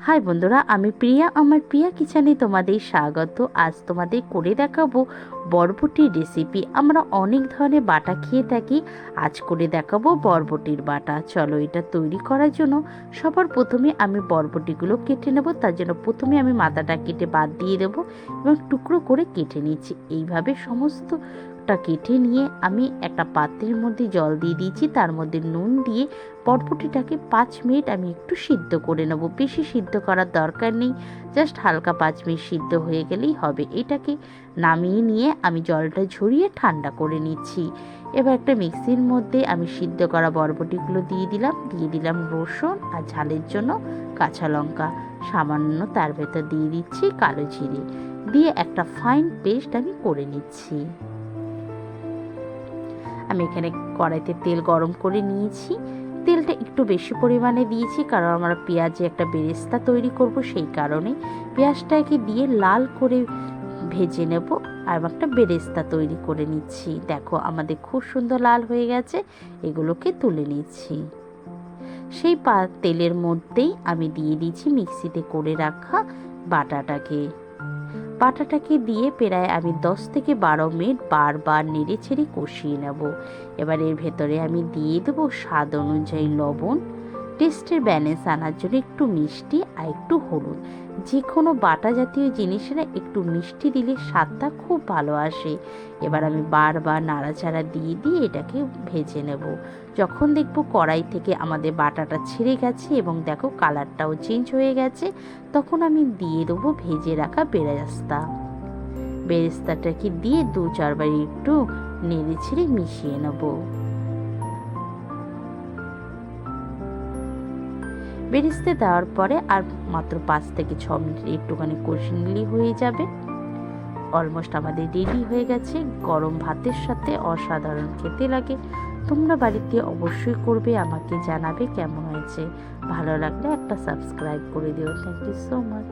High বন্ধুরা, আমি প্রিয়া। আমার প্রিয়া কিচেনে তোমাদের স্বাগত। আজ তোমাদের করে দেখাবো বরবটির রেসিপি। আমরা অনেক ধরনের বাটা খেয়ে থাকি, আজ করে দেখাবো বরবটির বাটা। চলো এটা তৈরি করার জন্য সবার প্রথমে আমি বরবটিগুলো কেটে নেব। তার জন্য প্রথমে আমি মাথাটা কেটে বাদ দিয়ে দেবো এবং টুকরো করে কেটে নিচ্ছি। এইভাবে সমস্তটা কেটে নিয়ে আমি একটা পাত্রের মধ্যে জল দিয়ে দিয়েছি, তার মধ্যে নুন দিয়ে বরবটিটাকে 5 মিনিট আমি একটু সিদ্ধ করে নেব। বেশি সিদ্ধ করার দরকার নেই, জাস্ট হালকা 5 মিনিট সিদ্ধ হয়ে গেলেই হবে। এটাকে নামিয়ে নিয়ে আমি জলটা ঝরিয়ে ঠান্ডা করে নিচ্ছি। এবার একটা মিক্সির মধ্যে আমি সিদ্ধ করা বরবটিগুলো দিয়ে দিলাম রসুন আর ঝালের জন্য কাঁচা লঙ্কা, সামান্য তার ভেতর দিয়ে দিচ্ছি কালো জিরে, দিয়ে একটা ফাইন পেস্ট আমি করে নিচ্ছি। আমি এখানে কড়াইতে তেল গরম করে নিয়েছি। তেলটা একটু বেশি পরিমাণে দিয়েছি, কারণ আমরা পেঁয়াজে একটা বেরেস্তা তৈরি করব, সেই কারণে পেঁয়াজটাকে দিয়ে লাল করে ভেজে নেব আর একটা বেরেস্তা তৈরি করে নিচ্ছি। দেখো আমাদের খুব সুন্দর লাল হয়ে গেছে, এগুলোকে তুলে নিচ্ছি। সেই তেলের মধ্যেই আমি দিয়ে দিচ্ছি মিক্সিতে করে রাখা বাটাটাকে দিয়ে প্রায় আমি 10 থেকে 12 মিনিট বারবার নেড়ে ছেড়ে কষিয়ে নেব। এবার এর ভেতরে আমি দিয়ে দেবো স্বাদ অনুযায়ী লবণ, টেস্টের ব্যালেন্স আনার জন্য একটু মিষ্টি আর একটু হলুদ। যে কোনো বাটা জাতীয় জিনিসেরা একটু মিষ্টি দিলে স্বাদটা খুব ভালো আসে। এবার আমি বারবার নাড়াচাড়া দিয়ে এটাকে ভেজে নেব। যখন দেখব কড়াই থেকে আমাদের বাটাটা ছেড়ে গেছে এবং দেখো কালারটাও চেঞ্জ হয়ে গেছে, তখন আমি দিয়ে দেবো ভেজে রাখা বেরেস্তাটাকে দিয়ে 2-4 বার একটু নেড়ে ছেড়ে মিশিয়ে নেব। বেরেস্তা দেওয়ার পরে আর মাত্র 5 থেকে 6 মিনিট একটুখানি কষিয়ে নিলেই হয়ে যাবে। অলমোস্ট আমাদের রেডি হয়ে গেছে। গরম ভাতের সাথে অসাধারণ খেতে লাগে। তোমরা বাড়িতে অবশ্যই করবে, আমাকে জানাবে কেমন হয়েছে। ভালো লাগলে একটা সাবস্ক্রাইব করে দিও। Thank you so much.